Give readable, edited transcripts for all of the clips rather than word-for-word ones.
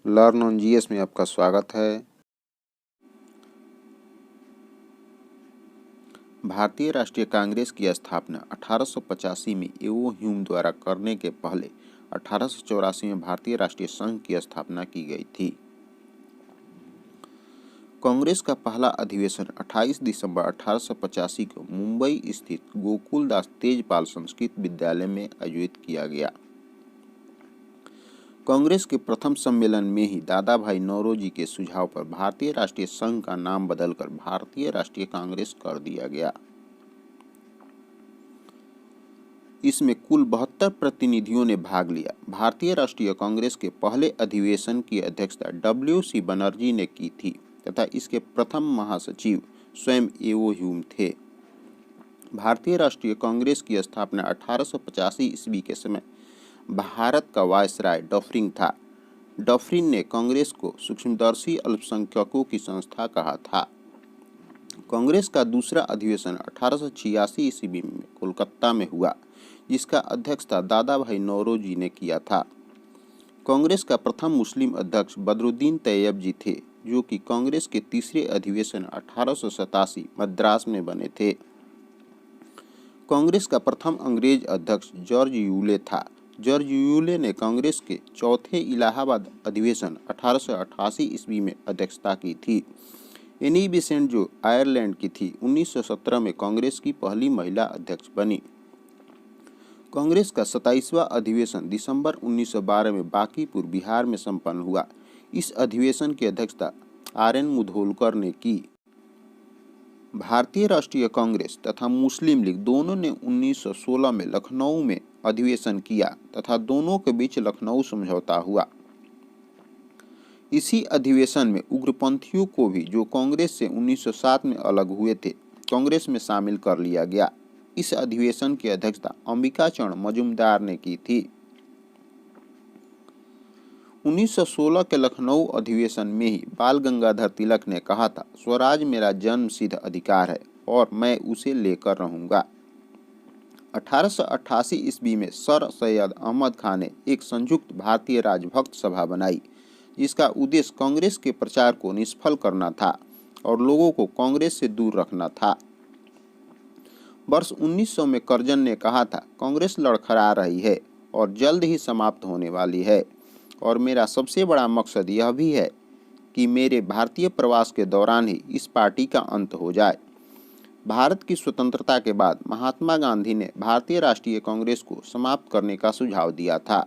Learn on GS में आपका स्वागत है। भारतीय राष्ट्रीय कांग्रेस की स्थापना 1885 में एवो ह्यूम द्वारा करने के पहले 1884 में भारतीय राष्ट्रीय संघ की स्थापना की गई थी। कांग्रेस का पहला अधिवेशन 28 दिसंबर 1885 को मुंबई स्थित गोकुलदास तेजपाल संस्कृत विद्यालय में आयोजित किया गया। कांग्रेस के प्रथम सम्मेलन में ही दादा भाई नौरोजी के सुझाव पर भारतीय राष्ट्रीय संघ का नाम बदलकर भारतीय राष्ट्रीय कांग्रेस कर दिया गया। इसमें कुल 72 प्रतिनिधियों ने भाग लिया। भारतीय राष्ट्रीय कांग्रेस के पहले अधिवेशन की अध्यक्षता डब्ल्यू.सी. बनर्जी ने की थी तथा इसके प्रथम महासचिव स्वयं एवो ह्यूम थे। भारतीय राष्ट्रीय कांग्रेस की स्थापना 1885 ईस्वी के समय भारत का वायसराय डफरिन था। डफरिन ने कांग्रेस को सूक्ष्मदर्शी अल्पसंख्यकों की संस्था कहा था। कांग्रेस का दूसरा अधिवेशन 1886 ईस्वी में कोलकाता में हुआ, जिसका अध्यक्षता दादा भाई नौरोजी ने किया था। कांग्रेस का प्रथम मुस्लिम अध्यक्ष बदरुद्दीन तैयब जी थे, जो कि कांग्रेस के तीसरे अधिवेशन 1887 मद्रास में बने थे। कांग्रेस का प्रथम अंग्रेज अध्यक्ष जॉर्ज यूले था। जॉर्ज यूले ने कांग्रेस के चौथे इलाहाबाद अधिवेशन 1888 ईस्वी में अध्यक्षता की थी। एनी बेसेंट, जो आयरलैंड की थी, 1917 में कांग्रेस की पहली महिला अध्यक्ष बनी। कांग्रेस का 27वां अधिवेशन दिसंबर 1912 में बांकीपुर, बिहार में संपन्न हुआ। इस अधिवेशन की अध्यक्षता आर.एन. मुधोलकर ने की। भारतीय राष्ट्रीय कांग्रेस तथा मुस्लिम लीग दोनों ने 1916 में लखनऊ में अधिवेशन किया तथा दोनों के बीच लखनऊ समझौता हुआ। इसी अधिवेशन में उग्रपंथियों को भी, जो कांग्रेस से 1907 में अलग हुए थे, कांग्रेस में शामिल कर लिया गया। इस अधिवेशन की अध्यक्षता अंबिकाचरण मजूमदार ने की थी। 1916 के लखनऊ अधिवेशन में ही बाल गंगाधर तिलक ने कहा था, स्वराज मेरा जन्मसिद्ध अधिकार है और मैं उसे लेकर रहूंगा। 1888 ईस्वी में सर सैयद अहमद खान ने एक संयुक्त भारतीय राजभक्त सभा बनाई, जिसका उद्देश्य कांग्रेस के प्रचार को निष्फल करना था और लोगों को कांग्रेस से दूर रखना था। वर्ष 1900 में करजन ने कहा था, कांग्रेस लड़खड़ा रही है और जल्द ही समाप्त होने वाली है और मेरा सबसे बड़ा मकसद यह भी है कि मेरे भारतीय प्रवास के दौरान ही इस पार्टी का अंत हो जाए। भारत की स्वतंत्रता के बाद महात्मा गांधी ने भारतीय राष्ट्रीय कांग्रेस को समाप्त करने का सुझाव दिया था।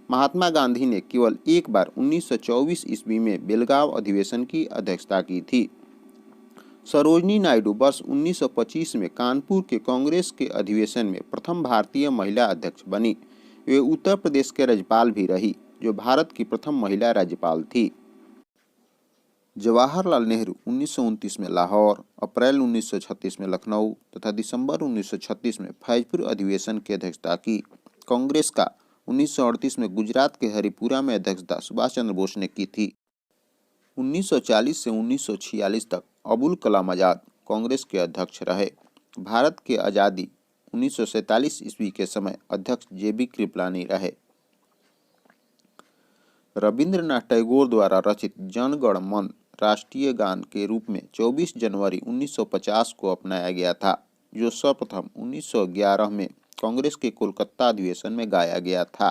महात्मा गांधी ने केवल एक बार 1924 ईस्वी में बेलगांव अधिवेशन की अध्यक्षता की थी। सरोजनी नायडू वर्ष 1925 में कानपुर के कांग्रेस के अधिवेशन में प्रथम भारतीय महिला अध्यक्ष बनी। वे उत्तर प्रदेश के राज्यपाल भी रही, जो भारत की प्रथम महिला राज्यपाल थी। जवाहरलाल नेहरू 1929 में लाहौर, अप्रैल 1936 में लखनऊ तथा दिसंबर 1936 में फैजपुर अधिवेशन की अध्यक्षता की। कांग्रेस का 1938 में गुजरात के हरिपुरा में अध्यक्षता सुभाष चंद्र बोस ने की थी। 1940 से 1946 तक अबुल कलाम आजाद कांग्रेस के अध्यक्ष रहे। भारत की आज़ादी 1947 ईस्वी के समय अध्यक्ष जे.बी. कृपलानी रहे। रविंद्रनाथ टैगोर द्वारा रचित जन गण मन राष्ट्रीय गान के रूप में 24 जनवरी 1950 को अपनाया गया था, जो सर्वप्रथम 1911 में कांग्रेस के कोलकाता अधिवेशन में गाया गया था।